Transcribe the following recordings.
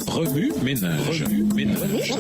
Remue ménage. Remue ménage.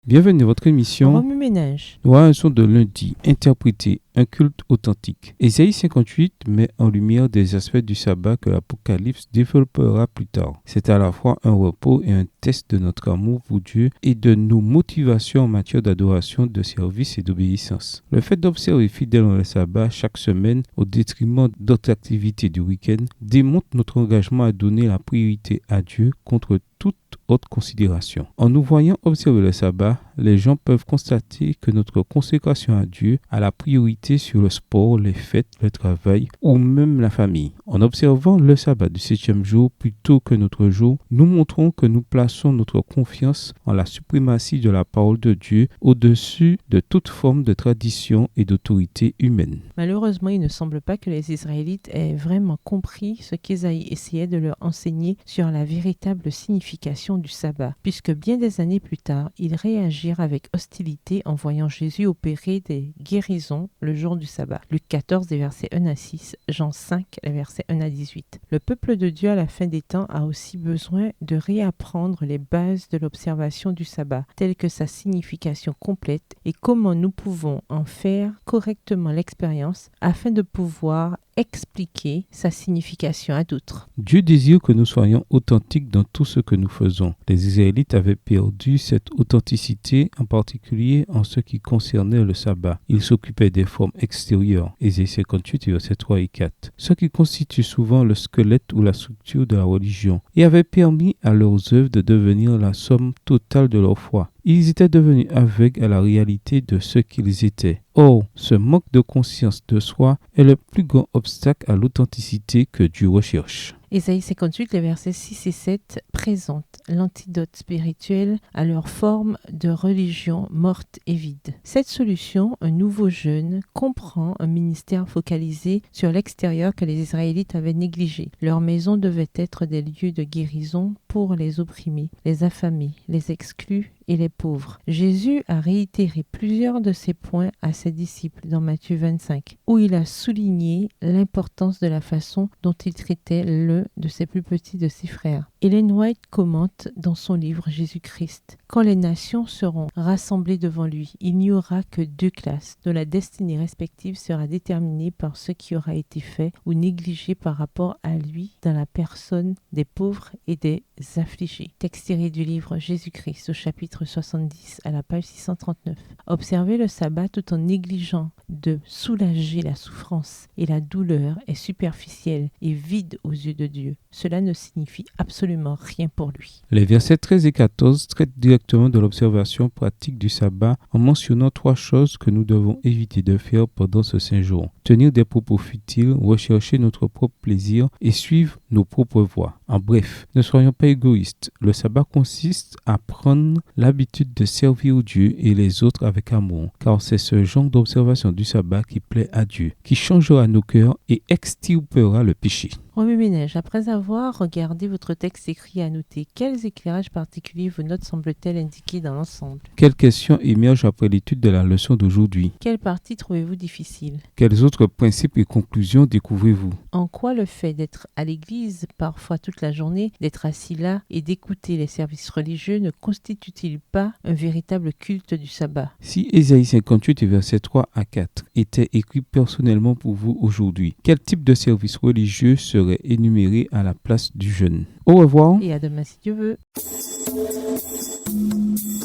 Bienvenue à votre émission Remue ménage. Oison de lundi, interpréter un culte authentique. Ésaïe 58 met en lumière des aspects du sabbat que l'Apocalypse développera plus tard. C'est à la fois un repos et un test de notre amour pour Dieu et de nos motivations en matière d'adoration, de service et d'obéissance. Le fait d'observer fidèlement le sabbat chaque semaine au détriment d'autres activités du week-end démontre notre engagement à donner la priorité à Dieu contre toute autre considération. En nous voyant observer le sabbat, les gens peuvent constater que notre consécration à Dieu a la priorité sur le sport, les fêtes, le travail ou même la famille. En observant le sabbat du 7e jour plutôt que notre jour, nous montrons que nous plaçons notre confiance en la suprématie de la parole de Dieu au-dessus de toute forme de tradition et d'autorité humaine. Malheureusement, il ne semble pas que les Israélites aient vraiment compris ce qu'Ésaïe essayait de leur enseigner sur la véritable signification du sabbat, puisque bien des années plus tard, ils réagirent avec hostilité en voyant Jésus opérer des guérisons le jour du sabbat. Luc 14, des versets 1 à 6, Jean 5, les versets 1 à 18. Le peuple de Dieu à la fin des temps a aussi besoin de réapprendre les bases de l'observation du sabbat, telles que sa signification complète et comment nous pouvons en faire correctement l'expérience afin de pouvoir expliquer sa signification à d'autres. Dieu désire que nous soyons authentiques dans tout ce que nous faisons. Les Israélites avaient perdu cette authenticité, en particulier en ce qui concernait le sabbat. Ils s'occupaient des formes extérieures, Ésaïe 58, versets 3 et 4, ce qui constitue souvent le squelette ou la structure de la religion, et avait permis à leurs œuvres de devenir la somme totale de leur foi. Ils étaient devenus aveugles à la réalité de ce qu'ils étaient. Or, ce manque de conscience de soi est le plus grand obstacle à l'authenticité que Dieu recherche. Ésaïe 58, les versets 6 et 7 présentent l'antidote spirituel à leur forme de religion morte et vide. Cette solution, un nouveau jeûne, comprend un ministère focalisé sur l'extérieur que les Israélites avaient négligé. Leurs maisons devaient être des lieux de guérison pour les opprimés, les affamés, les exclus et les pauvres. Jésus a réitéré plusieurs de ces points à ses disciples dans Matthieu 25, où il a souligné l'importance de la façon dont il traitait l'un de ses plus petits de ses frères. Ellen White commente dans son livre Jésus-Christ: quand les nations seront rassemblées devant lui, il n'y aura que deux classes dont la destinée respective sera déterminée par ce qui aura été fait ou négligé par rapport à lui dans la personne des pauvres et des affligés. Texte tiré du livre Jésus-Christ au chapitre 70 à la page 639. Observer le sabbat tout en négligeant de soulager la souffrance et la douleur est superficiel et vide aux yeux de Dieu. Cela ne signifie absolument rien pour lui. Les versets 13 et 14 traitent directement de l'observation pratique du sabbat en mentionnant 3 choses que nous devons éviter de faire pendant ce saint jour. Tenir des propos futiles, rechercher notre propre plaisir et suivre nos propres voies. En bref, ne soyons pas égoïstes. Le sabbat consiste à prendre l'habitude de servir Dieu et les autres avec amour, car c'est ce genre d'observation du sabbat qui plaît à Dieu, qui changera nos cœurs et extirpera le péché. Remue ménage, après avoir regardé votre texte écrit à noter, quels éclairages particuliers vos notes semblent-elles indiquer dans l'ensemble? Quelles questions émergent après l'étude de la leçon d'aujourd'hui? Quelle partie trouvez-vous difficile? Quels autres principes et conclusions découvrez-vous? En quoi le fait d'être à l'église parfois toute la journée, d'être assis là et d'écouter les services religieux ne constitue-t-il pas un véritable culte du sabbat? Si Ésaïe 58 versets 3 à 4 était écrit personnellement pour vous aujourd'hui, quel type de service religieux serait énuméré à la place du jeûne? Au revoir. Et à demain si Dieu veut.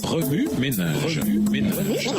Remue ménage. Remue ménage.